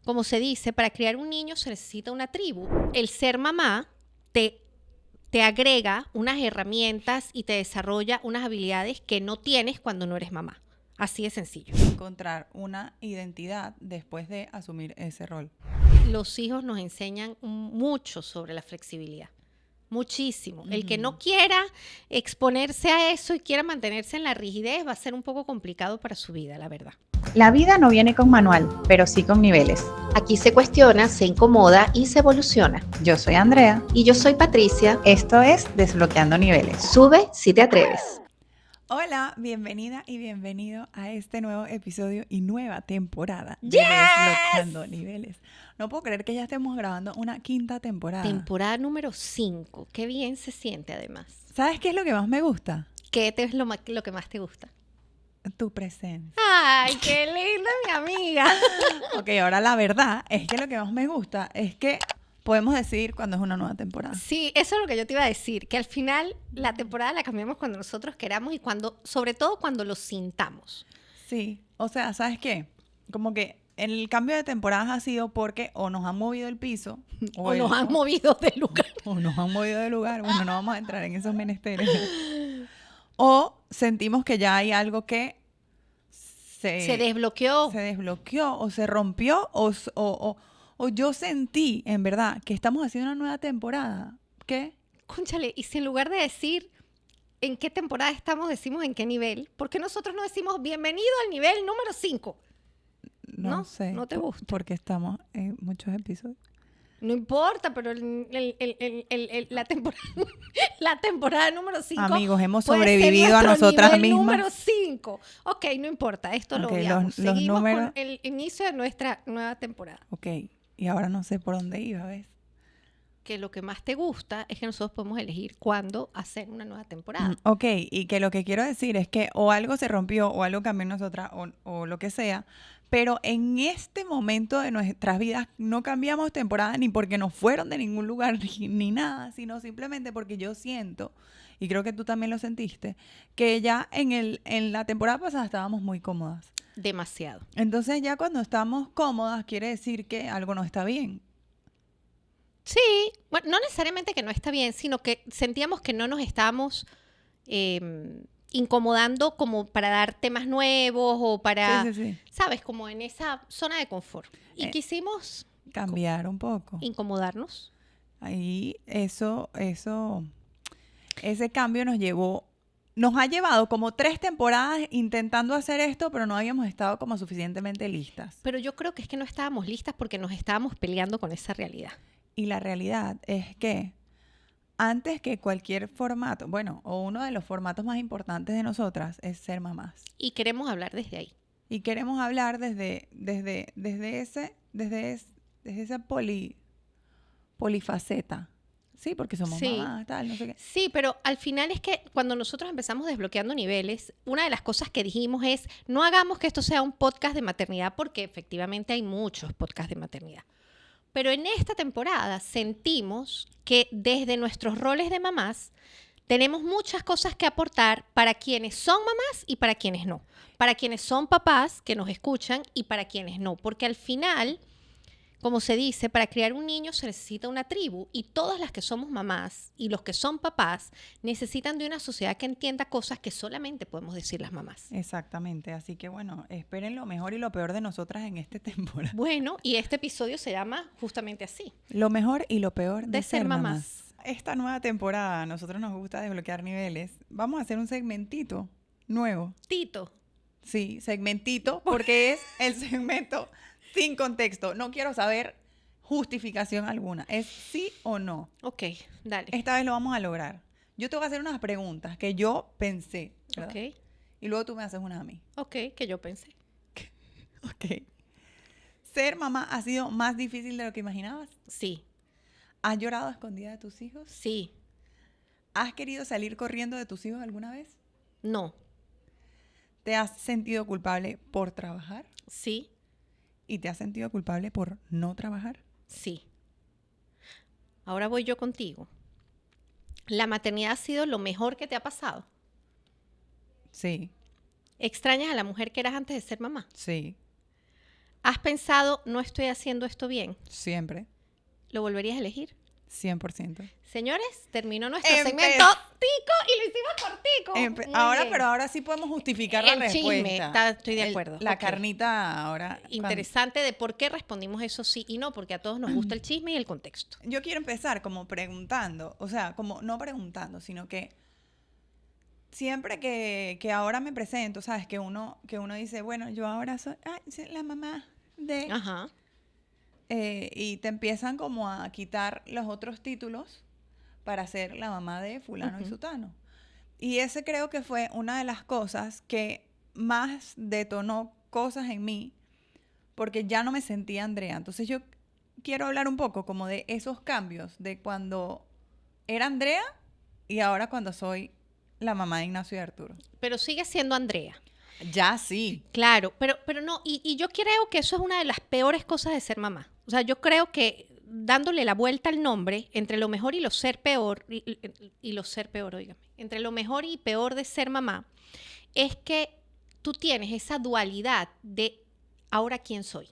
Como se dice, para criar un niño se necesita una tribu. El ser mamá te agrega unas herramientas y te desarrolla unas habilidades que no tienes cuando no eres mamá. Así de sencillo. Encontrar una identidad después de asumir ese rol. Los hijos nos enseñan mucho sobre la flexibilidad. Muchísimo. El que no quiera exponerse a eso y quiera mantenerse en la rigidez va a ser un poco complicado para su vida, la verdad. La vida no viene con manual, pero sí con niveles. Aquí se cuestiona, se incomoda y se evoluciona. Yo soy Andrea. Y yo soy Patricia. Esto es Desbloqueando Niveles. Sube si te atreves. Hola, bienvenida y bienvenido a este nuevo episodio y nueva temporada de ¡Yes! Desbloqueando Niveles. No puedo creer que ya estemos grabando una quinta temporada. Temporada número 5. Qué bien se siente además. ¿Sabes qué es lo que más me gusta? ¿Qué es lo que más te gusta? Tu presencia. ¡Ay, qué linda mi amiga! Ok, ahora la verdad es que lo que más me gusta es que podemos decir cuando es una nueva temporada. Sí, eso es lo que yo te iba a decir, que al final la temporada la cambiamos cuando nosotros queramos y sobre todo cuando lo sintamos. Sí, o sea, ¿sabes qué? Como que el cambio de temporadas ha sido porque o nos han movido el piso O nos han movido de lugar. o nos han movido de lugar. Bueno, no vamos a entrar en esos menesteres. O sentimos que ya hay algo que Se desbloqueó. se desbloqueó o se rompió o yo sentí, en verdad, que estamos haciendo una nueva temporada. ¿Qué? Cónchale, y si en lugar de decir en qué temporada estamos, decimos en qué nivel, ¿por qué nosotros no decimos bienvenido al nivel número 5? No ¿No? sé. ¿No te gusta? Porque estamos en muchos episodios. No importa, pero la temporada número 5. Amigos, hemos sobrevivido a nosotras nivel mismas. Número 5. Ok, no importa, esto lo Ok, obviamos. los Seguimos números- con el inicio de nuestra nueva temporada. Ok, y ahora no sé por dónde iba, ¿ves? Que lo que más te gusta es que nosotros podemos elegir cuándo hacer una nueva temporada. Ok, y que lo que quiero decir es que o algo se rompió o algo cambió en nosotras o lo que sea, pero en este momento de nuestras vidas no cambiamos temporada ni porque nos fueron de ningún lugar ni nada, sino simplemente porque yo siento, y creo que tú también lo sentiste, que ya en la temporada pasada estábamos muy cómodas. Demasiado. Entonces ya cuando estamos cómodas quiere decir que algo no está bien. Sí, bueno, no necesariamente que no está bien, sino que sentíamos que no nos estábamos incomodando como para dar temas nuevos o para, Sí. ¿sabes? Como en esa zona de confort. Y quisimos Cambiar un poco. incomodarnos. Ahí ese cambio nos ha llevado como 3 temporadas intentando hacer esto, pero no habíamos estado como suficientemente listas. Pero yo creo que es que no estábamos listas porque nos estábamos peleando con esa realidad. Y la realidad es que antes que cualquier formato, bueno, o uno de los formatos más importantes de nosotras es ser mamás. Y queremos hablar desde ahí. Y queremos hablar desde esa polifaceta. Sí, porque somos Sí. mamás, tal, no sé qué. Sí, pero al final es que cuando nosotros empezamos desbloqueando niveles, una de las cosas que dijimos es, no hagamos que esto sea un podcast de maternidad porque efectivamente hay muchos podcasts de maternidad. Pero en esta temporada sentimos que desde nuestros roles de mamás tenemos muchas cosas que aportar para quienes son mamás y para quienes no. Para quienes son papás que nos escuchan y para quienes no. Porque al final, como se dice, para criar un niño se necesita una tribu y todas las que somos mamás y los que son papás necesitan de una sociedad que entienda cosas que solamente podemos decir las mamás. Exactamente, así que bueno, esperen lo mejor y lo peor de nosotras en esta temporada. Bueno, y este episodio se llama justamente así. Lo mejor y lo peor De ser mamás. Esta nueva temporada, a nosotros nos gusta desbloquear niveles. Vamos a hacer un segmentito nuevo. Tito. Sí, segmentito, porque es el segmento sin contexto. No quiero saber justificación alguna. Es sí o no. Ok, dale. Esta vez lo vamos a lograr. Yo te voy a hacer unas preguntas que yo pensé, ¿verdad? Ok, Y luego tú me haces una a mí. ok, que yo pensé. Ok. ¿Ser mamá ha sido más difícil de lo que imaginabas? Sí, ¿Has llorado a escondida de tus hijos? sí, ¿Has querido salir corriendo de tus hijos alguna vez? no, ¿Te has sentido culpable por trabajar? sí, ¿Y te has sentido culpable por no trabajar? sí. Ahora voy yo contigo. ¿La maternidad ha sido lo mejor que te ha pasado? Sí, ¿Extrañas a la mujer que eras antes de ser mamá? sí. ¿Has pensado, no estoy haciendo esto bien? Siempre, ¿Lo volverías a elegir? 100%. Señores, terminó nuestro Empe- segmento tico y lo hicimos cortico. Muy Ahora, bien. pero ahora sí podemos justificar la El respuesta. chisme, estoy de acuerdo. La Ok. carnita ahora. Interesante de por qué respondimos eso sí y no, porque a todos nos gusta el chisme y el contexto. Yo quiero empezar como preguntando, o sea, como no preguntando, sino que siempre que ahora me presento, ¿sabes? Que uno dice, bueno, yo ahora soy la mamá de... Ajá. Y te empiezan como a quitar los otros títulos para ser la mamá de fulano y sutano. Y ese creo que fue una de las cosas que más detonó cosas en mí, porque ya no me sentía Andrea. Entonces yo quiero hablar un poco como de esos cambios, de cuando era Andrea y ahora cuando soy la mamá de Ignacio y Arturo. Pero sigue siendo Andrea. Ya sí. Claro, pero no, y yo creo que eso es una de las peores cosas de ser mamá. O sea, yo creo que dándole la vuelta al nombre, entre lo mejor y lo ser peor, y lo ser peor, óigame, entre lo mejor y peor de ser mamá, es que tú tienes esa dualidad de ahora quién soy.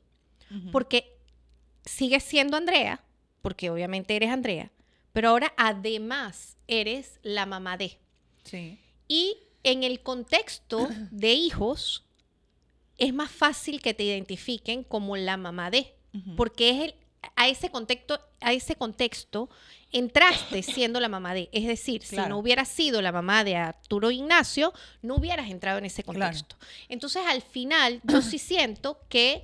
Porque sigues siendo Andrea, porque obviamente eres Andrea, pero ahora además eres la mamá de. Sí. Y en el contexto de hijos, es más fácil que te identifiquen como la mamá de, porque es a ese contexto entraste siendo la mamá de. Es decir, si Claro. no hubieras sido la mamá de Arturo Ignacio, no hubieras entrado en ese Claro. contexto. Entonces, al final, yo sí siento que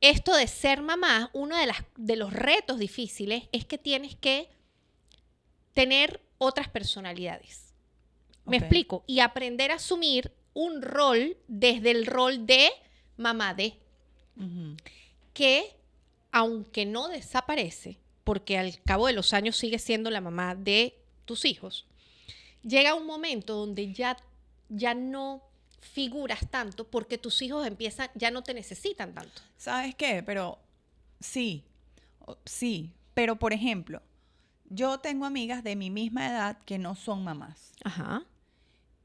esto de ser mamá, uno de los retos difíciles es que tienes que tener otras personalidades. ¿Me Ok. explico? Y aprender a asumir un rol desde el rol de mamá de, Ujú. que aunque no desaparece, porque al cabo de los años sigue siendo la mamá de tus hijos, llega un momento donde ya no figuras tanto porque tus hijos ya no te necesitan tanto. ¿Sabes qué? Pero sí, sí. Pero, por ejemplo, yo tengo amigas de mi misma edad que no son mamás. Ajá.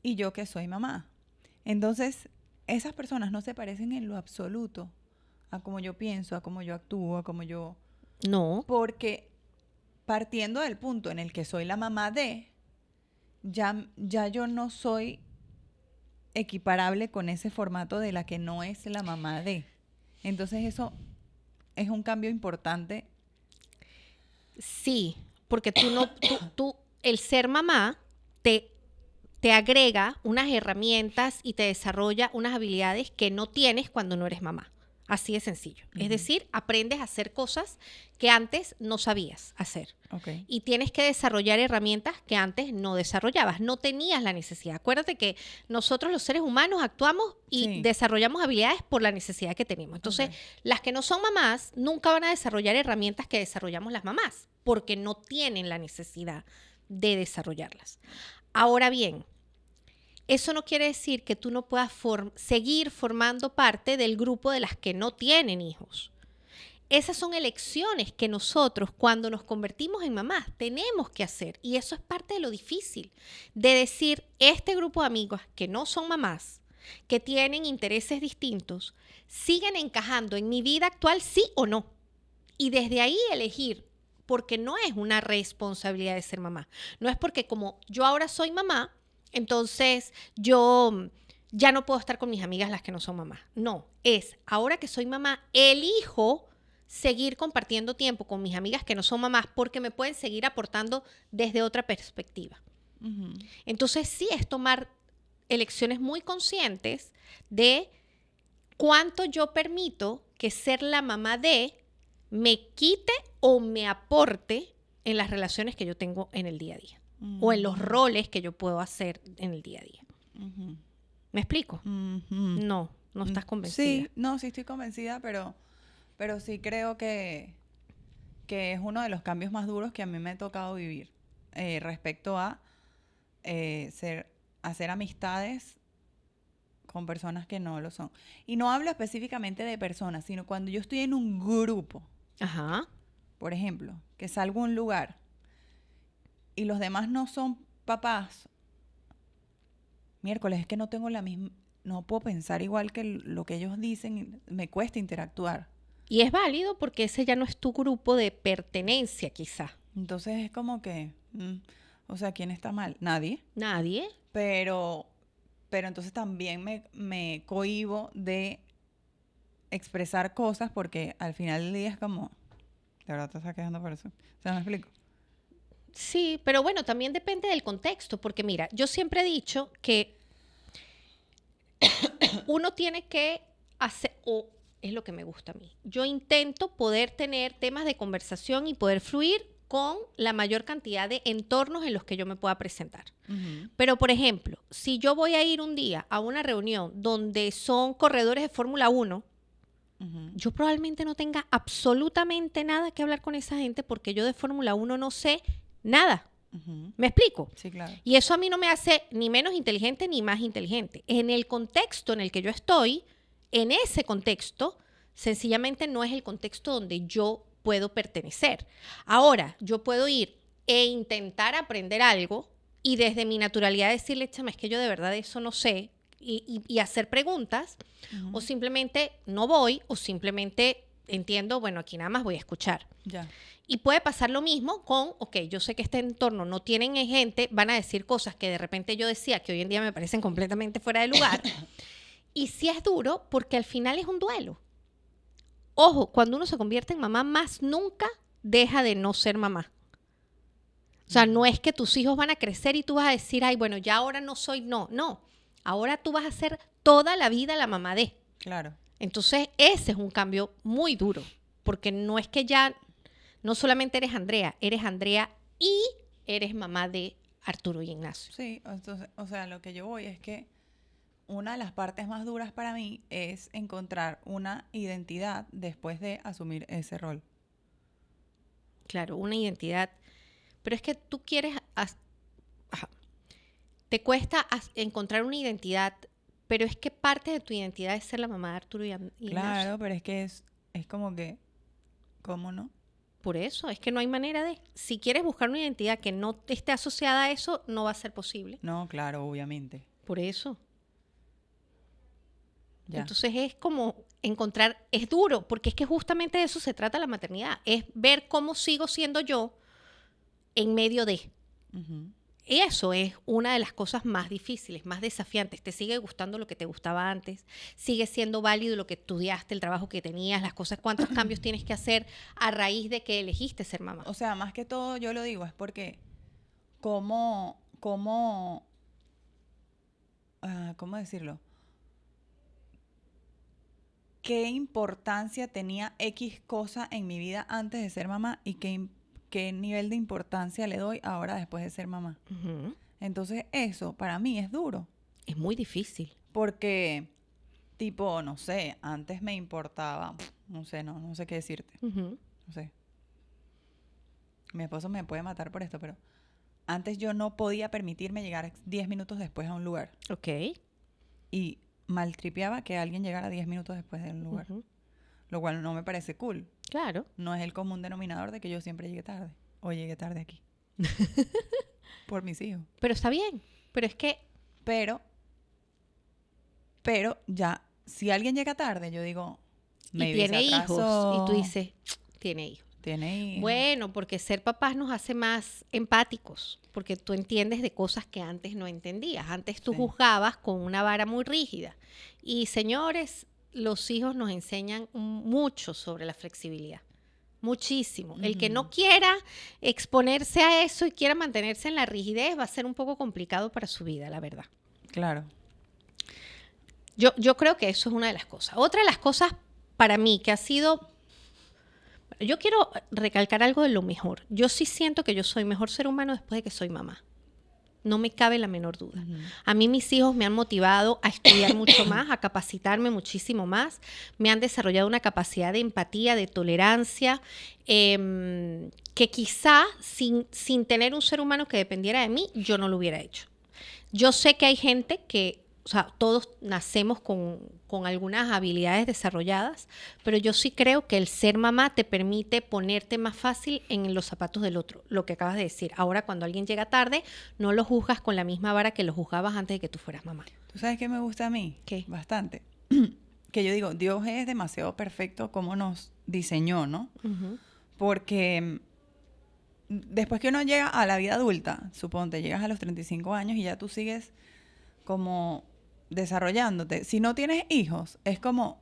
Y yo que soy mamá. Entonces, esas personas no se parecen en lo absoluto a cómo yo pienso, a cómo yo actúo, a cómo yo... No. Porque partiendo del punto en el que soy la mamá de, ya yo no soy equiparable con ese formato de la que no es la mamá de. Entonces eso es un cambio importante. Sí, porque tú, el ser mamá te agrega unas herramientas y te desarrolla unas habilidades que no tienes cuando no eres mamá. Así de sencillo. Es decir, aprendes a hacer cosas que antes no sabías hacer. Okay. Y tienes que desarrollar herramientas que antes no desarrollabas, no tenías la necesidad. Acuérdate que nosotros los seres humanos actuamos y Sí. desarrollamos habilidades por la necesidad que tenemos. Entonces, Ok. las que no son mamás nunca van a desarrollar herramientas que desarrollamos las mamás, porque no tienen la necesidad de desarrollarlas. Ahora bien, eso no quiere decir que tú no puedas seguir formando parte del grupo de las que no tienen hijos. Esas son elecciones que nosotros, cuando nos convertimos en mamás, tenemos que hacer. Y eso es parte de lo difícil, de decir, este grupo de amigos que no son mamás, que tienen intereses distintos, siguen encajando en mi vida actual, sí o no. Y desde ahí elegir, porque no es una responsabilidad de ser mamá. No es porque como yo ahora soy mamá, entonces yo ya no puedo estar con mis amigas las que no son mamás. No, es ahora que soy mamá, elijo seguir compartiendo tiempo con mis amigas que no son mamás porque me pueden seguir aportando desde otra perspectiva. Ujú. Entonces sí es tomar elecciones muy conscientes de cuánto yo permito que ser la mamá de me quite o me aporte en las relaciones que yo tengo en el día a día o en los roles que yo puedo hacer en el día a día. Ujú. ¿Me explico? Ujú. No estás convencida. Sí, no, sí estoy convencida, pero sí creo que es uno de los cambios más duros que a mí me ha tocado vivir respecto a hacer amistades con personas que no lo son. Y no hablo específicamente de personas, sino cuando yo estoy en un grupo, Ajá. por ejemplo, que salgo a un lugar y los demás no son papás. Miércoles, es que no tengo no puedo pensar igual que lo que ellos dicen, me cuesta interactuar. Y es válido porque ese ya no es tu grupo de pertenencia, quizá. Entonces es como que, o sea, ¿quién está mal? Nadie. Nadie. Pero entonces también me cohíbo de expresar cosas porque al final del día es como, de verdad te estás quejando por eso. O sea, ¿me explico? Sí, pero bueno, también depende del contexto, porque mira, yo siempre he dicho que uno tiene que hacer, o es lo que me gusta a mí, yo intento poder tener temas de conversación y poder fluir con la mayor cantidad de entornos en los que yo me pueda presentar. Ujú. Pero, por ejemplo, si yo voy a ir un día a una reunión donde son corredores de Fórmula 1, Ujú. yo probablemente no tenga absolutamente nada que hablar con esa gente porque yo de Fórmula 1 no sé nada. Ujú. ¿Me explico? Sí, claro. Y eso a mí no me hace ni menos inteligente ni más inteligente. En el contexto en el que yo estoy, en ese contexto, sencillamente no es el contexto donde yo puedo pertenecer. Ahora, yo puedo ir e intentar aprender algo y desde mi naturalidad decirle, chama, es que yo de verdad eso no sé, y hacer preguntas, Ujú. o simplemente no voy, o simplemente entiendo, bueno, aquí nada más voy a escuchar. Ya. Y puede pasar lo mismo con, ok, yo sé que este entorno no tienen gente, van a decir cosas que de repente yo decía que hoy en día me parecen completamente fuera de lugar. Y sí es duro porque al final es un duelo. Ojo, cuando uno se convierte en mamá, más nunca deja de no ser mamá. O sea, no es que tus hijos van a crecer y tú vas a decir, ay, bueno, ya ahora no soy, no. Ahora tú vas a ser toda la vida la mamá de. Claro. Entonces, ese es un cambio muy duro, porque no es que ya, no solamente eres Andrea y eres mamá de Arturo y Ignacio. Sí, entonces, o sea, lo que yo voy es que una de las partes más duras para mí es encontrar una identidad después de asumir ese rol. Claro, una identidad. Pero es que tú quieres, ajá, te cuesta encontrar una identidad, pero es que parte de tu identidad es ser la mamá de Arturo y Ignacio. Claro, pero es que es como que, ¿cómo no? Por eso, es que no hay manera de. Si quieres buscar una identidad que no esté asociada a eso, no va a ser posible. No, claro, obviamente. Por eso. Ya. Entonces es como encontrar, es duro, porque es que justamente de eso se trata la maternidad, es ver cómo sigo siendo yo en medio de. Ujú. Y eso es una de las cosas más difíciles, más desafiantes. Te sigue gustando lo que te gustaba antes, sigue siendo válido lo que estudiaste, el trabajo que tenías, las cosas, cuántos cambios tienes que hacer a raíz de que elegiste ser mamá. O sea, más que todo yo lo digo es porque ¿cómo decirlo? ¿Qué importancia tenía X cosa en mi vida antes de ser mamá y qué nivel de importancia le doy ahora después de ser mamá? Ujú. Entonces eso para mí es duro Es muy difícil. porque tipo, no sé, antes me importaba, no sé qué decirte, Ujú. no sé. Mi esposo me puede matar por esto, pero antes yo no podía permitirme llegar 10 minutos después a un lugar Ok. y maltripeaba que alguien llegara 10 minutos después de un lugar, Ujú. lo cual no me parece cool. Claro. No es el común denominador de que yo siempre llegue tarde o llegue tarde aquí por mis hijos. Pero está bien. Pero es que Pero ya, si alguien llega tarde, yo digo, y maybe tiene se hijos. atrasó, Y tú dices, tiene hijos. tiene hijos. Bueno, porque ser papás nos hace más empáticos, porque tú entiendes de cosas que antes no entendías. Antes tú Sí. juzgabas con una vara muy rígida. Y señores, los hijos nos enseñan mucho sobre la flexibilidad. Muchísimo. El que no quiera exponerse a eso y quiera mantenerse en la rigidez va a ser un poco complicado para su vida, la verdad. Claro. Yo creo que eso es una de las cosas. Otra de las cosas para mí que ha sido... Yo quiero recalcar algo de lo mejor. Yo sí siento que yo soy mejor ser humano después de que soy mamá. No me cabe la menor duda. A mí mis hijos me han motivado a estudiar mucho más, a capacitarme muchísimo más. Me han desarrollado una capacidad de empatía, de tolerancia, que quizá sin tener un ser humano que dependiera de mí, yo no lo hubiera hecho. Yo sé que hay gente que, o sea, todos nacemos con algunas habilidades desarrolladas, pero yo sí creo que el ser mamá te permite ponerte más fácil en los zapatos del otro, lo que acabas de decir. Ahora, cuando alguien llega tarde, no lo juzgas con la misma vara que lo juzgabas antes de que tú fueras mamá. ¿Tú sabes qué me gusta a mí? ¿Qué? Bastante. Que yo digo, Dios es demasiado perfecto como nos diseñó, ¿no? Ujú. Porque después que uno llega a la vida adulta, suponte, llegas a los 35 años y ya tú sigues como desarrollándote. Si no tienes hijos, es como,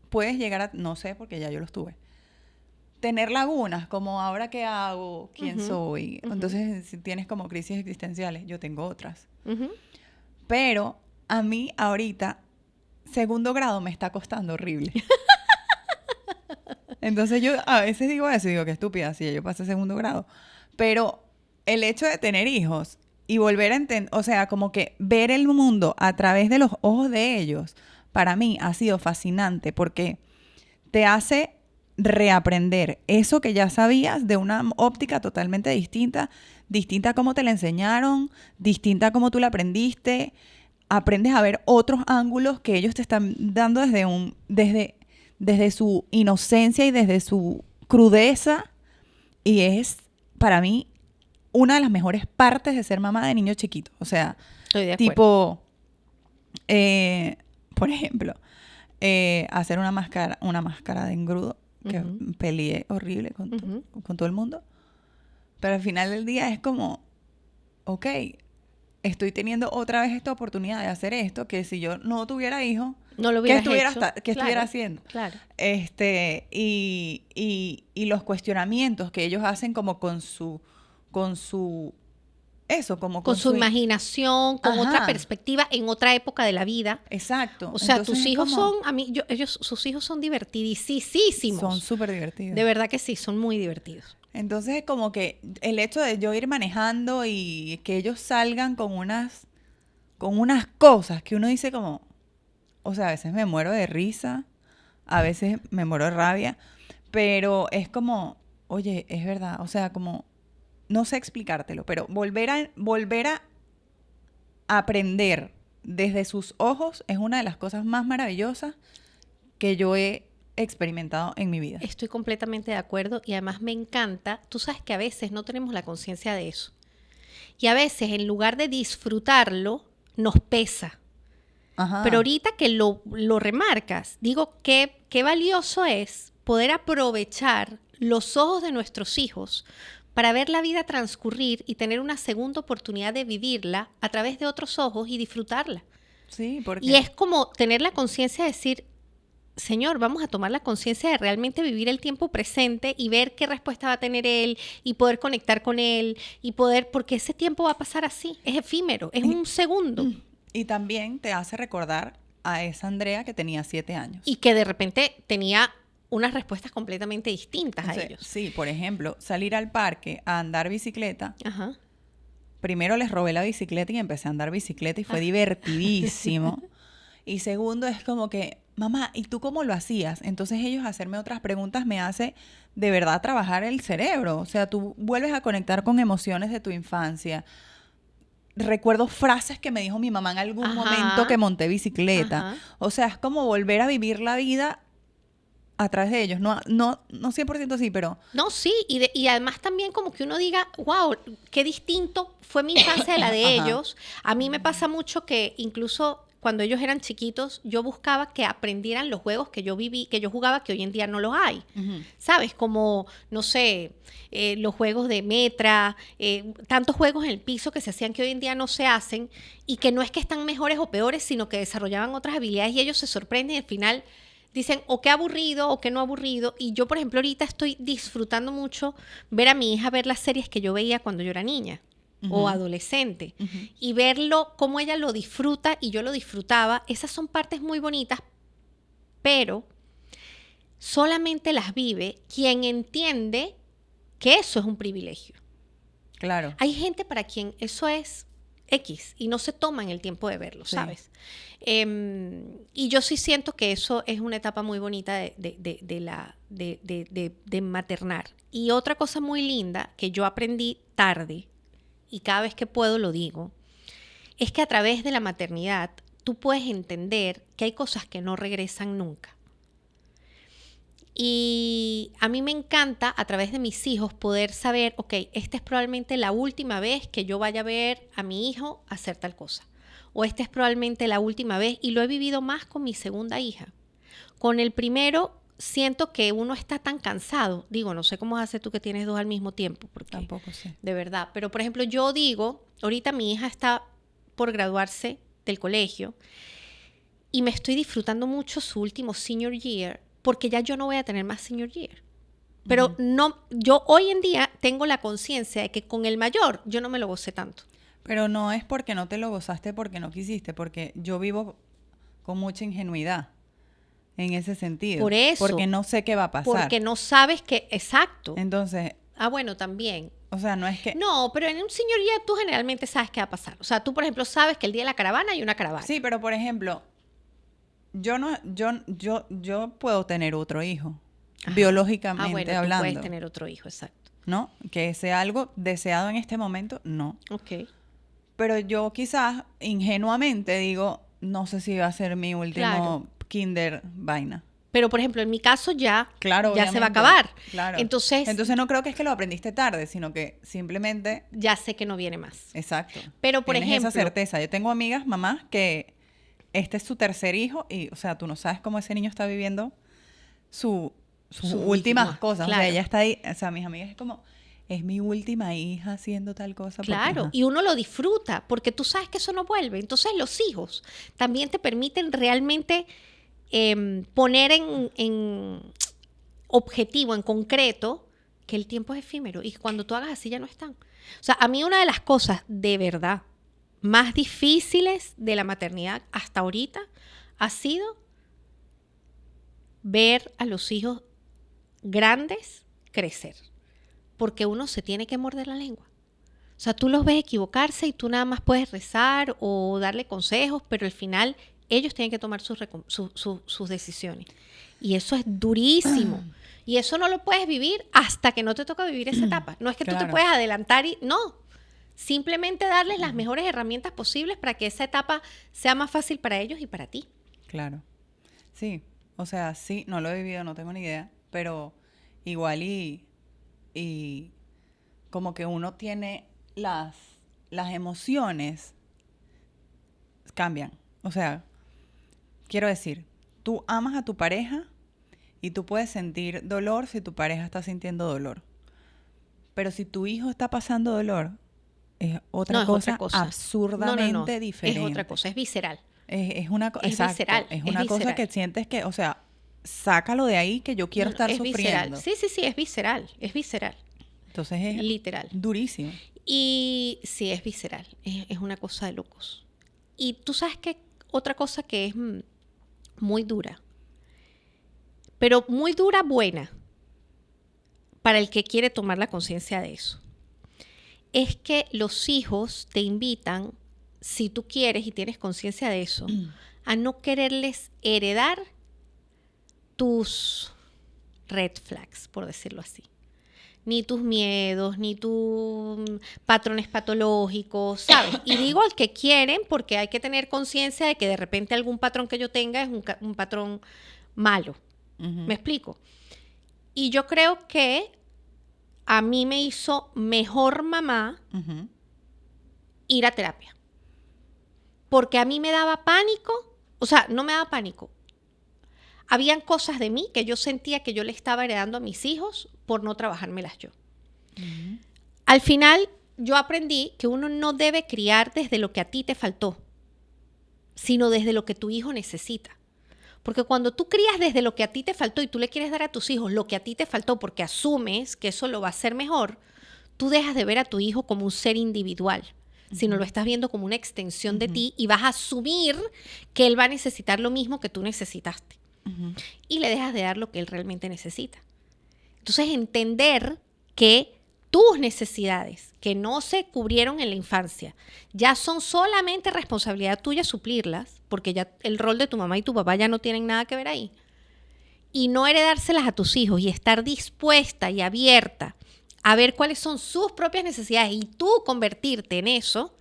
puedes llegar a, no sé, porque ya yo los tuve, tener lagunas, como ahora qué hago, quién Ujú, soy. ujú. Entonces, si tienes como crisis existenciales, yo tengo otras. Ujú. Pero a mí ahorita, segundo grado me está costando horrible. Entonces yo a veces digo eso, digo que estúpida, si yo pasé segundo grado. Pero el hecho de tener hijos y volver a entender, o sea, como que ver el mundo a través de los ojos de ellos, para mí ha sido fascinante porque te hace reaprender eso que ya sabías de una óptica totalmente distinta, distinta a cómo te la enseñaron, distinta a cómo tú la aprendiste. Aprendes a ver otros ángulos que ellos te están dando desde su inocencia y desde su crudeza. Y es, para mí, una de las mejores partes de ser mamá de niño chiquito. O sea, Estoy de acuerdo. tipo, por ejemplo, hacer una máscara de engrudo, que Ujú. peleé horrible Ujú. con todo el mundo. Pero al final del día es como, ok, estoy teniendo otra vez esta oportunidad de hacer esto, que si yo no tuviera hijos, No lo ¿qué hubieras estuviera, hecho. qué estuviera Claro, haciendo? claro. Y los cuestionamientos que ellos hacen como con su, eso, como Con con su su, imaginación, con otra ajá, perspectiva, en otra época de la vida. exacto. O sea, Entonces tus es hijos como, son, sus hijos son divertidísimos. son súper divertidos. De verdad que sí, son muy divertidos. Entonces es como que el hecho de yo ir manejando y que ellos salgan con unas cosas que uno dice como, o sea, a veces me muero de risa, a veces me muero de rabia, pero es como, oye, es verdad, o sea, como, no sé explicártelo, pero volver a aprender desde sus ojos es una de las cosas más maravillosas que yo he experimentado en mi vida. Estoy completamente de acuerdo y además me encanta. Tú sabes que a veces no tenemos la conciencia de eso. Y a veces en lugar de disfrutarlo, nos pesa. Ajá. Pero ahorita que lo remarcas, digo, qué valioso es poder aprovechar los ojos de nuestros hijos para ver la vida transcurrir y tener una segunda oportunidad de vivirla a través de otros ojos y disfrutarla. Sí, porque Y es como tener la conciencia de decir, Señor, vamos a tomar la conciencia de realmente vivir el tiempo presente y ver qué respuesta va a tener él y poder conectar con él y poder, porque ese tiempo va a pasar así, es efímero, es un segundo. y también te hace recordar a esa Andrea que tenía 7 años. Y que de repente tenía unas respuestas completamente distintas a O sea, ellos. sí, por ejemplo, salir al parque a andar bicicleta. Ajá. Primero les robé la bicicleta y empecé a andar bicicleta y fue divertidísimo. Y segundo es como que, mamá, ¿y tú cómo lo hacías? Entonces ellos hacerme otras preguntas me hace de verdad trabajar el cerebro. O sea, tú vuelves a conectar con emociones de tu infancia. Recuerdo frases que me dijo mi mamá en algún Ajá. momento que monté bicicleta. Ajá. O sea, es como volver a vivir la vida a través de ellos. No 100% sí, pero No, sí, y además también como que uno diga, wow, qué distinto fue mi infancia de la de Ajá. ellos. A mí me pasa mucho que incluso cuando ellos eran chiquitos, yo buscaba que aprendieran los juegos que yo viví, que yo jugaba, que hoy en día no los hay. ¿Sabes? Como, no sé, los juegos de metra, tantos juegos en el piso que se hacían que hoy en día no se hacen y que no es que están mejores o peores, sino que desarrollaban otras habilidades y ellos se sorprenden y al final dicen o qué aburrido o qué no aburrido. Y yo, por ejemplo, ahorita estoy disfrutando mucho ver a mi hija ver las series que yo veía cuando yo era niña o adolescente y verlo, cómo ella lo disfruta y yo lo disfrutaba. Esas son partes muy bonitas, pero solamente las vive quien entiende que eso es un privilegio. claro. Hay gente para quien eso es X y no se toman el tiempo de verlo, Sí. ¿sabes? Y yo sí siento que eso es una etapa muy bonita de maternar. Y otra cosa muy linda que yo aprendí tarde, y cada vez que puedo lo digo, es que a través de la maternidad tú puedes entender que hay cosas que no regresan nunca. Y a mí me encanta a través de mis hijos poder saber, ok, esta es probablemente la última vez que yo vaya a ver a mi hijo hacer tal cosa. o esta es probablemente la última vez, y lo he vivido más con mi segunda hija. Con el primero siento que uno está tan cansado. Digo, no sé cómo haces tú que tienes 2 al mismo tiempo, porque Tampoco sé. de verdad. Pero, por ejemplo, yo digo, ahorita mi hija está por graduarse del colegio y me estoy disfrutando mucho su último senior year, porque ya yo no voy a tener más senior year. Pero no, yo hoy en día tengo la conciencia de que con el mayor yo no me lo gocé tanto. Pero no es porque no te lo gozaste porque no quisiste, porque yo vivo con mucha ingenuidad en ese sentido. Por eso. Porque no sé qué va a pasar. Porque no sabes que, exacto. Entonces, Bueno, también. o sea, no es que... No, pero en un senior year tú generalmente sabes qué va a pasar. O sea, tú, por ejemplo, sabes que el día de la caravana hay una caravana. Sí, pero por ejemplo, yo puedo tener otro hijo, Ajá. biológicamente Bueno, tú hablando, puedes tener otro hijo, exacto. ¿no? Que sea algo deseado en este momento, no. Ok. Pero yo quizás ingenuamente digo, no sé si va a ser mi último Claro. kinder vaina. Pero, por ejemplo, en mi caso ya Claro, se va a obviamente. acabar. Claro. Entonces, no creo que es que lo aprendiste tarde, sino que simplemente, ya sé que no viene más. exacto. Pero, por Tienes ejemplo, esa certeza. Yo tengo amigas, mamás, que este es su tercer hijo y, o sea, tú no sabes cómo ese niño está viviendo sus Su últimas última, cosas. claro. O sea, ella está ahí, o sea, mis amigas es como, es mi última hija haciendo tal cosa. porque, claro, ajá. y uno lo disfruta porque tú sabes que eso no vuelve. Entonces, los hijos también te permiten realmente poner en objetivo, en concreto, que el tiempo es efímero y que cuando tú hagas así ya no están. O sea, a mí una de las cosas de verdad más difíciles de la maternidad hasta ahorita ha sido ver a los hijos grandes crecer, porque uno se tiene que morder la lengua. O sea, tú los ves equivocarse y tú nada más puedes rezar o darle consejos, pero al final ellos tienen que tomar sus decisiones. Y eso es durísimo. Y eso no lo puedes vivir hasta que no te toca vivir esa etapa. No es que tú te Claro. puedes adelantar y... No. Simplemente darles las mejores herramientas posibles para que esa etapa sea más fácil para ellos y para ti. Claro. Sí, o sea, sí, no lo he vivido, no tengo ni idea, pero igual y como que uno tiene las emociones cambian. O sea, quiero decir, tú amas a tu pareja y tú puedes sentir dolor si tu pareja está sintiendo dolor. Pero si tu hijo está pasando dolor, es otra, No, cosa, es otra cosa. absurdamente diferente. Es otra cosa, es visceral. Es una cosa, Es exacto, visceral, es es una cosa visceral. que sientes que, o sea, sácalo de ahí que yo quiero No, estar es sufriendo. visceral. Sí, es visceral. Es visceral. Entonces es Literal. durísimo. Y sí, es visceral. Es una cosa de locos. Y tú sabes que otra cosa que es muy dura, pero muy dura, buena, para el que quiere tomar la conciencia de eso, es que los hijos te invitan, si tú quieres y tienes conciencia de eso, a no quererles heredar tus red flags, por decirlo así. Ni tus miedos, ni tus patrones patológicos, ¿sabes? Y digo al que quieren porque hay que tener conciencia de que de repente algún patrón que yo tenga es un patrón malo. ¿Me explico? Y yo creo que a mí me hizo mejor mamá Ujú. ir a terapia. Porque a mí me daba pánico, o sea, no me daba pánico. Habían cosas de mí que yo sentía que yo le estaba heredando a mis hijos por no trabajármelas yo. Al final, yo aprendí que uno no debe criar desde lo que a ti te faltó, sino desde lo que tu hijo necesita. Porque cuando tú crías desde lo que a ti te faltó y tú le quieres dar a tus hijos lo que a ti te faltó porque asumes que eso lo va a hacer mejor, tú dejas de ver a tu hijo como un ser individual, sino lo estás viendo como una extensión de ti y vas a asumir que él va a necesitar lo mismo que tú necesitaste. Y le dejas de dar lo que él realmente necesita. Entonces, entender que tus necesidades que no se cubrieron en la infancia ya son solamente responsabilidad tuya suplirlas, porque ya el rol de tu mamá y tu papá ya no tienen nada que ver ahí. Y no heredárselas a tus hijos y estar dispuesta y abierta a ver cuáles son sus propias necesidades y tú convertirte en eso,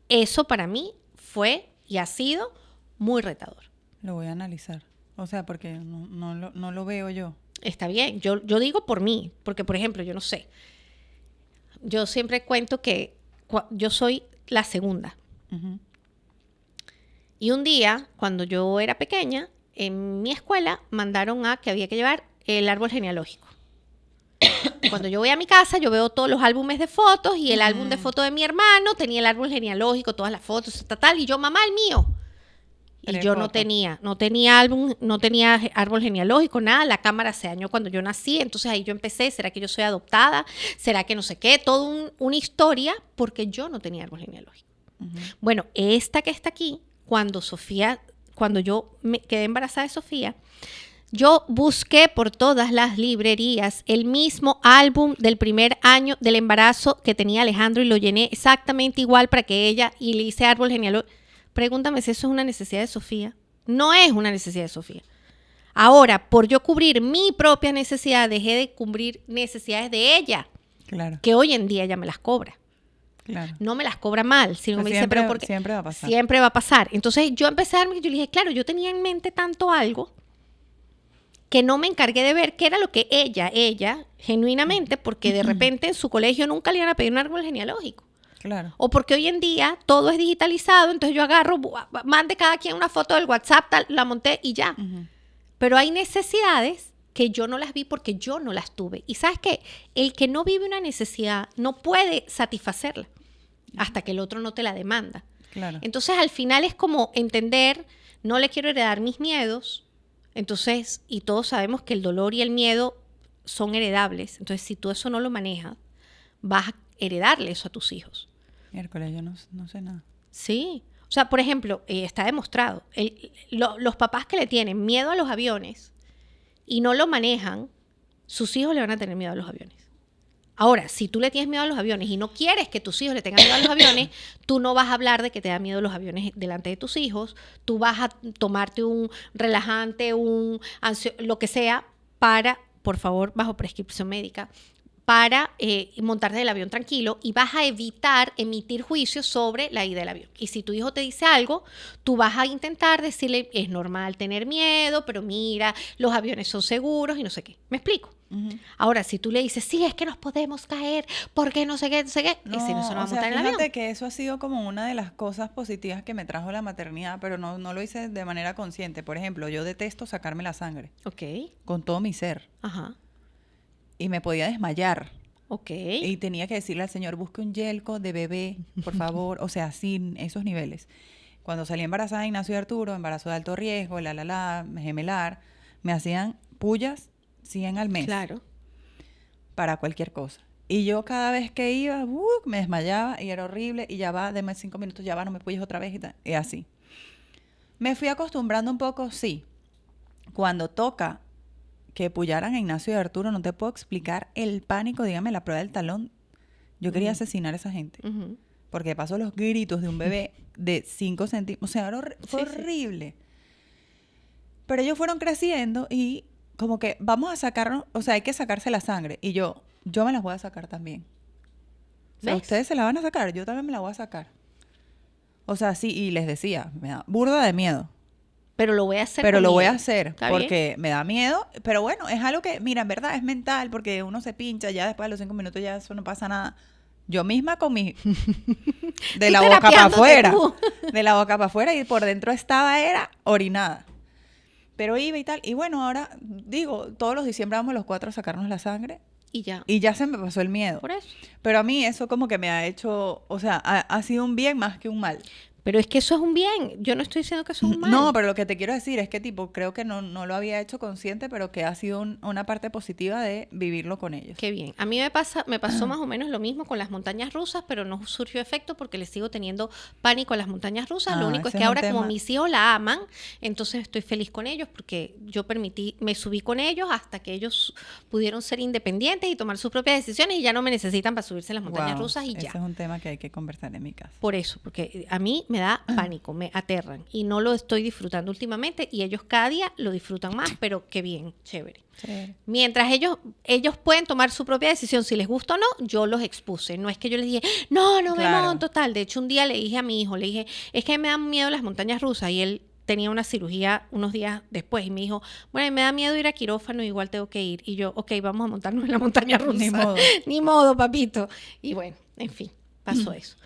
eso para mí fue y ha sido muy retador. Lo voy a analizar. O sea, porque no lo veo yo. Está bien, yo digo por mí, porque por ejemplo, yo no sé, yo siempre cuento que yo soy la segunda. Ujú. Y un día, cuando yo era pequeña, en mi escuela mandaron a que había que llevar el árbol genealógico. Cuando yo voy a mi casa, yo veo todos los álbumes de fotos y el álbum de fotos de mi hermano tenía el árbol genealógico, todas las fotos, tal, y yo, mamá, el mío. Y Tres yo fotos. no tenía álbum, no tenía árbol genealógico, nada. La cámara se dañó cuando yo nací, entonces ahí yo empecé, ¿será que yo soy adoptada? ¿Será que no sé qué? Una historia porque yo no tenía árbol genealógico. Bueno, esta que está aquí, cuando yo me quedé embarazada de Sofía, yo busqué por todas las librerías el mismo álbum del primer año del embarazo que tenía Alejandro y lo llené exactamente igual para que ella, y le hice árbol genealógico. Pregúntame si eso es una necesidad de Sofía. No es una necesidad de Sofía. Ahora, por yo cubrir mi propia necesidad, dejé de cubrir necesidades de ella, Claro, que hoy en día ella me las cobra. claro. No me las cobra mal, sino Pues me dice, siempre- pero ¿por qué? siempre va a pasar. Siempre va a pasar. Entonces yo empecé a darme, yo le dije, claro, yo tenía en mente tanto algo que no me encargué de ver qué era lo que ella, genuinamente, porque de repente en su colegio nunca le iban a pedir un árbol genealógico. Claro. O porque hoy en día todo es digitalizado, entonces yo agarro, mande cada quien una foto del WhatsApp, tal, la monté y ya. Pero hay necesidades que yo no las vi porque yo no las tuve. Y ¿sabes qué? El que no vive una necesidad no puede satisfacerla hasta que el otro no te la demanda. Claro. Entonces, al final es como entender, no le quiero heredar mis miedos. Entonces, y todos sabemos que el dolor y el miedo son heredables. Entonces, si tú eso no lo manejas, vas a heredarle eso a tus hijos. Miércoles, yo no sé nada. Sí. O sea, por ejemplo, está demostrado, los papás que le tienen miedo a los aviones y no lo manejan, sus hijos le van a tener miedo a los aviones. Ahora, si tú le tienes miedo a los aviones y no quieres que tus hijos le tengan miedo a los aviones, tú no vas a hablar de que te da miedo los aviones delante de tus hijos, tú vas a tomarte un relajante, lo que sea, por favor, bajo prescripción médica, para montarte del avión tranquilo, y vas a evitar emitir juicios sobre la ida del avión. Y si tu hijo te dice algo, tú vas a intentar decirle, es normal tener miedo, pero mira, los aviones son seguros y no sé qué. ¿Me explico? Ahora, si tú le dices, sí, es que nos podemos caer, porque no sé qué, ese no se va a montar en el avión. Fíjate que eso ha sido como una de las cosas positivas que me trajo la maternidad, pero no lo hice de manera consciente. Por ejemplo, yo detesto sacarme la sangre Ok, con todo mi ser ajá, y me podía desmayar. ok. Y tenía que decirle al señor, busque un yelco de bebé, por favor. O sea, sin esos niveles. Cuando salí embarazada de Ignacio y Arturo, embarazo de alto riesgo, gemelar, me hacían pullas 100 al mes. Claro. Para cualquier cosa. Y yo cada vez que iba, me desmayaba y era horrible. Y ya va, deme 5 minutos, ya va, no me pulles otra vez. Y así. Me fui acostumbrando un poco, sí. Cuando toca que pullaran a Ignacio y Arturo, no te puedo explicar el pánico, dígame, la prueba del talón. Yo quería asesinar a esa gente. Ujú. Porque pasó los gritos de un bebé de 5 centímetros. O sea, fue Sí, sí. horrible. Pero ellos fueron creciendo y como que vamos a sacarnos, o sea, hay que sacarse la sangre. Y yo me las voy a sacar también. O sea, ¿Ves? ustedes se la van a sacar, yo también me la voy a sacar. O sea, sí, y les decía, me da burda de miedo. Pero lo voy a hacer. Pero con lo voy a miedo. hacer ¿Está porque me da miedo. Pero bueno, es algo que, mira, en verdad es mental porque uno se pincha, ya después de los 5 minutos ya eso no pasa nada. Yo misma con mi... De Tú la boca para terapiándote afuera. tú. De la boca para afuera y por dentro era orinada. Pero iba y tal. Y bueno, ahora digo, todos los diciembre vamos los 4 a sacarnos la sangre Y ya. y ya se me pasó el miedo. Por eso. Pero a mí eso como que me ha hecho, o sea, ha sido un bien más que un mal. Pero es que eso es un bien. Yo no estoy diciendo que eso es un mal. No, pero lo que te quiero decir es que tipo, creo que no lo había hecho consciente, pero que ha sido una parte positiva de vivirlo con ellos. Qué bien. A mí me pasó más o menos lo mismo con las montañas rusas, pero no surgió efecto porque le sigo teniendo pánico a las montañas rusas. Lo único es ese que es un ahora, como tema. mis hijos la aman, entonces estoy feliz con ellos porque yo me subí con ellos hasta que ellos pudieron ser independientes y tomar sus propias decisiones y ya no me necesitan para subirse a las montañas Wow, rusas y ese ya. es un tema que hay que conversar en mi casa. Por eso, porque a mí me da pánico, me aterran y no lo estoy disfrutando últimamente y ellos cada día lo disfrutan más, pero qué bien, chévere. Sí. Mientras ellos pueden tomar su propia decisión si les gusta o no, yo los expuse. No es que yo les dije, no me Claro. monto, tal. De hecho, un día le dije a mi hijo, le dije, es que me dan miedo las montañas rusas y él tenía una cirugía unos días después y me dijo, bueno, me da miedo ir a quirófano, igual tengo que ir. Y yo, ok, vamos a montarnos en la montaña rusa. Ni modo. Ni modo, papito. Y bueno, en fin, pasó eso.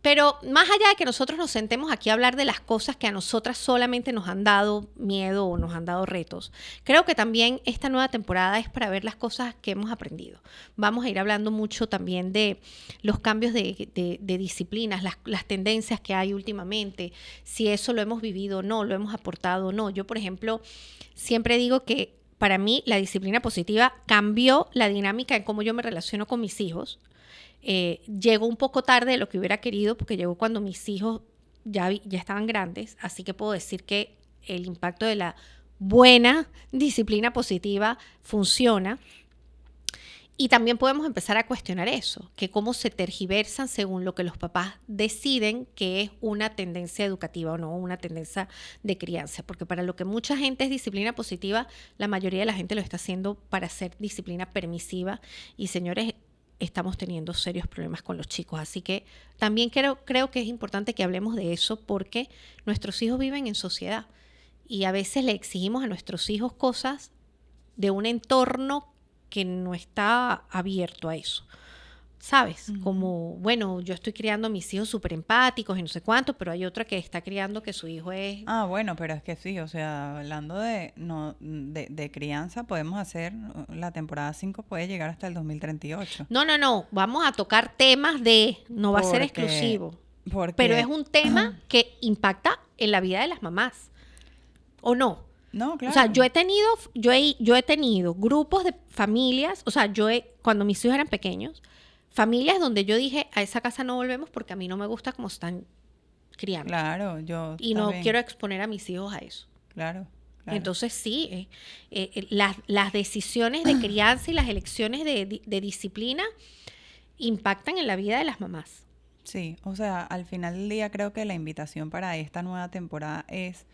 Pero más allá de que nosotros nos sentemos aquí a hablar de las cosas que a nosotras solamente nos han dado miedo o nos han dado retos, creo que también esta nueva temporada es para ver las cosas que hemos aprendido. Vamos a ir hablando mucho también de los cambios de disciplinas, las tendencias que hay últimamente, si eso lo hemos vivido o no, lo hemos aportado o no. Yo, por ejemplo, siempre digo que para mí la disciplina positiva cambió la dinámica en cómo yo me relaciono con mis hijos. Llegó un poco tarde de lo que hubiera querido, porque llegó cuando mis hijos ya estaban grandes, así que puedo decir que el impacto de la buena disciplina positiva funciona. Y también podemos empezar a cuestionar eso, que cómo se tergiversan según lo que los papás deciden que es una tendencia educativa o no, una tendencia de crianza. Porque para lo que mucha gente es disciplina positiva, la mayoría de la gente lo está haciendo para ser disciplina permisiva. Y señores, estamos teniendo serios problemas con los chicos. Así que también creo que es importante que hablemos de eso, porque nuestros hijos viven en sociedad y a veces le exigimos a nuestros hijos cosas de un entorno que no está abierto a eso, ¿sabes? Como, bueno, yo estoy criando a mis hijos súper empáticos y no sé cuánto, pero hay otra que está criando que su hijo es... Ah, bueno, pero es que sí, o sea, hablando de crianza, podemos hacer, la temporada 5 puede llegar hasta el 2038. No, vamos a tocar temas no va a ser exclusivo, pero es un tema que impacta en la vida de las mamás, ¿o no? No, claro. O sea, yo he tenido grupos de familias, o sea, cuando mis hijos eran pequeños, familias donde yo dije, a esa casa no volvemos porque a mí no me gusta cómo están criando. Claro, yo y no quiero exponer a mis hijos a eso. Claro. Entonces sí, las decisiones de crianza y las elecciones de disciplina impactan en la vida de las mamás. Sí, o sea, al final del día creo que la invitación para esta nueva temporada es...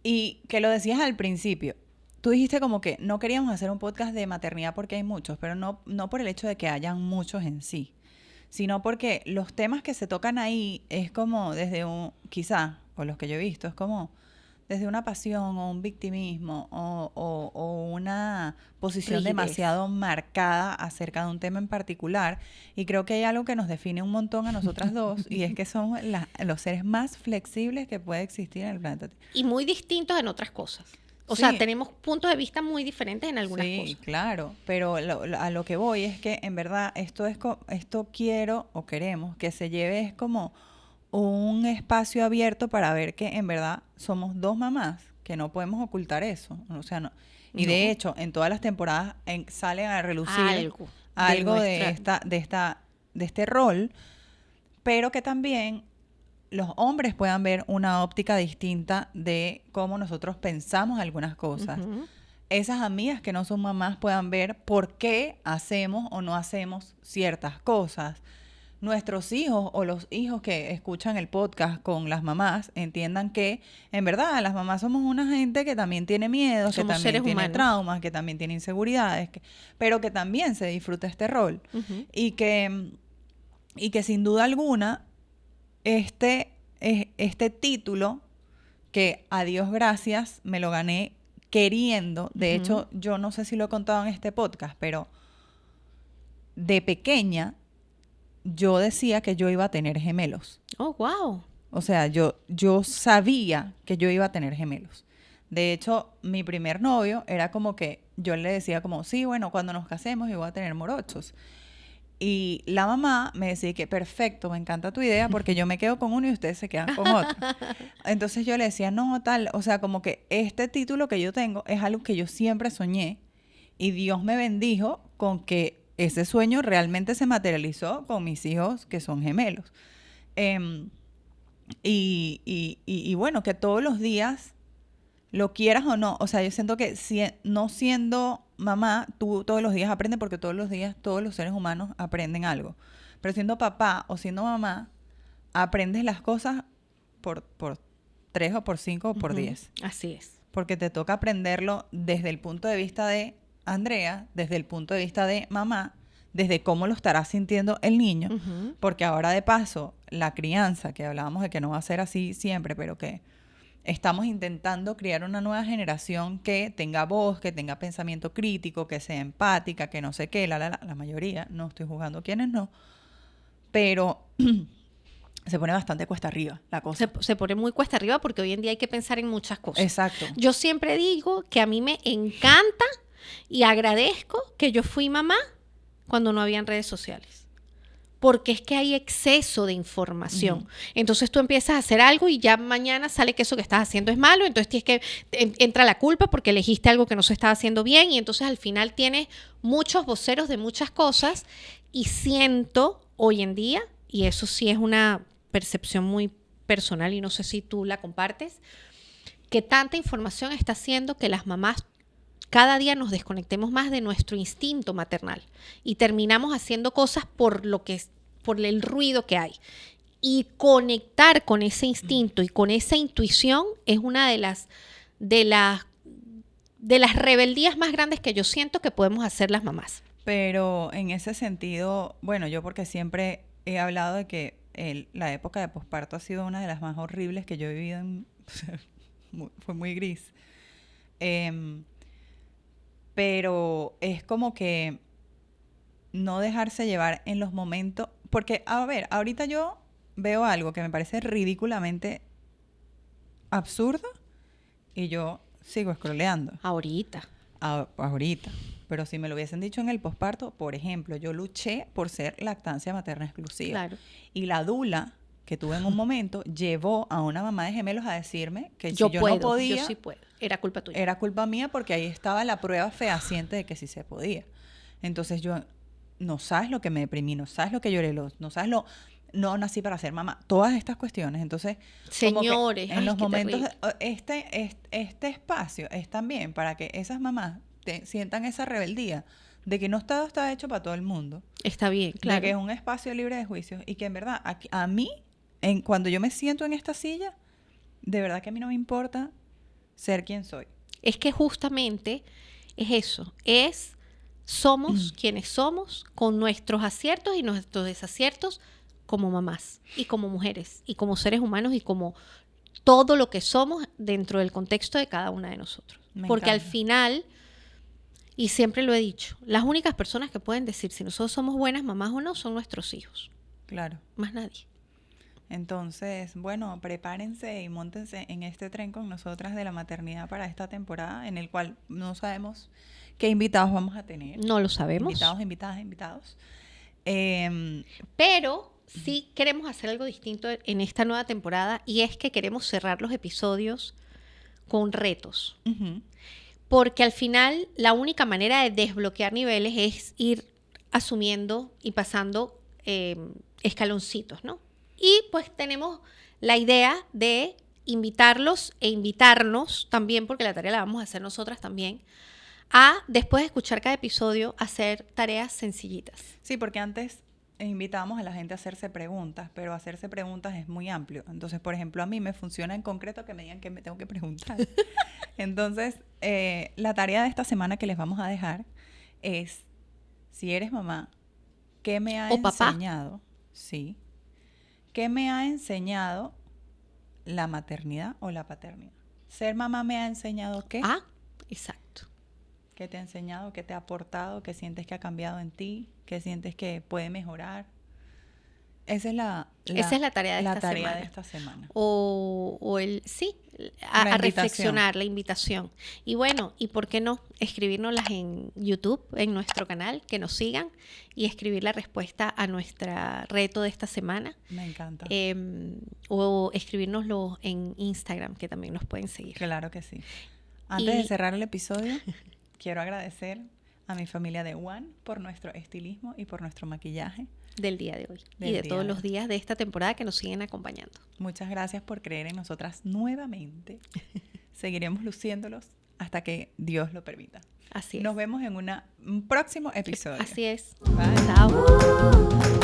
Y que lo decías al principio, tú dijiste como que no queríamos hacer un podcast de maternidad porque hay muchos, pero no por el hecho de que hayan muchos en sí, sino porque los temas que se tocan ahí es como desde quizá, o los que yo he visto, es como desde una pasión o un victimismo o una posición Rigidez. demasiado marcada acerca de un tema en particular. Y creo que hay algo que nos define un montón a nosotras dos, y es que somos los seres más flexibles que puede existir en el planeta. Y muy distintos en otras cosas. O Sí. sea, tenemos puntos de vista muy diferentes en algunas Sí, cosas. claro, pero a lo que voy es que en verdad esto quiero o queremos que se lleve es como un espacio abierto para ver que en verdad somos dos mamás, que no podemos ocultar eso, o sea, no. Y No. de hecho, en todas las temporadas salen a relucir Algo de este rol, pero que también los hombres puedan ver una óptica distinta de cómo nosotros pensamos algunas cosas. Ujú. Esas amigas que no son mamás puedan ver por qué hacemos o no hacemos ciertas cosas. Nuestros hijos o los hijos que escuchan el podcast con las mamás entiendan que en verdad las mamás somos una gente que también tiene miedos, que Somos también seres tiene humanos. traumas, que también tiene inseguridades, pero que también se disfruta este rol. Ujú. Y que sin duda alguna este título, que a Dios gracias me lo gané queriendo. De hecho, yo no sé si lo he contado en este podcast, pero de pequeña yo decía que yo iba a tener gemelos. Oh, wow. O sea, yo sabía que yo iba a tener gemelos. De hecho, mi primer novio era como que yo le decía como, sí, bueno, cuando nos casemos yo voy a tener morochos. Y la mamá me decía que perfecto, me encanta tu idea porque yo me quedo con uno y ustedes se quedan con otro. Entonces yo le decía, no, tal, o sea, como que este título que yo tengo es algo que yo siempre soñé y Dios me bendijo con que ese sueño realmente se materializó con mis hijos que son gemelos. Y bueno, que todos los días, lo quieras o no, o sea, yo siento que no siendo mamá, tú todos los días aprendes porque todos los días todos los seres humanos aprenden algo. Pero siendo papá o siendo mamá, aprendes las cosas por 3 o por 5 o por 10. Así es. Porque te toca aprenderlo desde el punto de vista de Andrea, desde el punto de vista de mamá, desde cómo lo estará sintiendo el niño, porque ahora de paso, la crianza, que hablábamos de que no va a ser así siempre, pero que estamos intentando criar una nueva generación que tenga voz, que tenga pensamiento crítico, que sea empática, que no sé qué, la mayoría, no estoy juzgando quienes no, pero Se pone bastante cuesta arriba la cosa. Se pone muy cuesta arriba porque hoy en día hay que pensar en muchas cosas. Exacto. Yo siempre digo que a mí me encanta y agradezco que yo fui mamá cuando no habían redes sociales. Porque es que hay exceso de información. Entonces tú empiezas a hacer algo y ya mañana sale que eso que estás haciendo es malo, entonces tienes que entra la culpa porque elegiste algo que no se estaba haciendo bien y entonces al final tienes muchos voceros de muchas cosas y siento hoy en día, y eso sí es una percepción muy personal y no sé si tú la compartes, que tanta información está haciendo que las mamás cada día nos desconectemos más de nuestro instinto maternal y terminamos haciendo cosas por el ruido que hay. Y conectar con ese instinto y con esa intuición es una de las rebeldías más grandes que yo siento que podemos hacer las mamás. Pero en ese sentido, bueno, yo porque siempre he hablado de que la época de posparto ha sido una de las más horribles que yo he vivido. Fue muy gris. Pero es como que no dejarse llevar en los momentos. Porque, a ver, ahorita yo veo algo que me parece ridículamente absurdo y yo sigo scrolleando. Ahorita. Ahorita. Pero si me lo hubiesen dicho en el posparto, por ejemplo, yo luché por ser lactancia materna exclusiva. Claro. Y la dula que tuve en un momento llevó a una mamá de gemelos a decirme que Yo si yo puedo, no podía, yo sí puedo. Era culpa tuya. era culpa mía porque ahí estaba la prueba fehaciente de que sí se podía. Entonces yo, no sabes lo que me deprimí, no sabes lo que lloré, no sabes no nací para ser mamá. Todas estas cuestiones. Entonces, señores, en los qué momentos, terrible. este espacio es también para que esas mamás sientan esa rebeldía de que no todo está hecho para todo el mundo. Está bien, claro. De que es un espacio libre de juicios y que en verdad a mí, cuando yo me siento en esta silla, de verdad que a mí no me importa ser quien soy. Es que justamente es eso, somos quienes somos con nuestros aciertos y nuestros desaciertos como mamás y como mujeres y como seres humanos y como todo lo que somos dentro del contexto de cada una de nosotros. Porque al final, y siempre lo he dicho, las únicas personas que pueden decir si nosotros somos buenas mamás o no son nuestros hijos. Claro. Más nadie. Entonces, bueno, prepárense y móntense en este tren con nosotras de la maternidad para esta temporada, en el cual no sabemos qué invitados vamos a tener. No lo sabemos. Invitados. Pero sí queremos hacer algo distinto en esta nueva temporada y es que queremos cerrar los episodios con retos. Uh-huh. Porque al final la única manera de desbloquear niveles es ir asumiendo y pasando escaloncitos, ¿no? Y pues tenemos la idea de invitarlos e invitarnos también, porque la tarea la vamos a hacer nosotras también, a después de escuchar cada episodio hacer tareas sencillitas. Sí, porque antes invitábamos a la gente a hacerse preguntas, pero hacerse preguntas es muy amplio. Entonces, por ejemplo, a mí me funciona en concreto que me digan que me tengo que preguntar. Entonces, la tarea de esta semana que les vamos a dejar es, si eres mamá, ¿qué me ha enseñado? Sí. ¿Qué me ha enseñado la maternidad o la paternidad? ¿Ser mamá me ha enseñado qué? Ah, exacto. ¿Qué te ha enseñado? ¿Qué te ha aportado? ¿Qué sientes que ha cambiado en ti? ¿Qué sientes que puede mejorar? Esa es la tarea de esta semana. A reflexionar, la invitación. Y bueno, ¿y por qué no escribirnoslas en YouTube, en nuestro canal, que nos sigan y escribir la respuesta a nuestro reto de esta semana? Me encanta. O escribirnoslo en Instagram, que también nos pueden seguir. Claro que sí. Antes de cerrar el episodio, quiero agradecer a mi familia de One por nuestro estilismo y por nuestro maquillaje. Del día de hoy y de todos los días de esta temporada que nos siguen acompañando. Muchas gracias por creer en nosotras nuevamente. Seguiremos luciéndolos hasta que Dios lo permita. Así es. Nos vemos en un próximo episodio. Así es. Bye. Chao.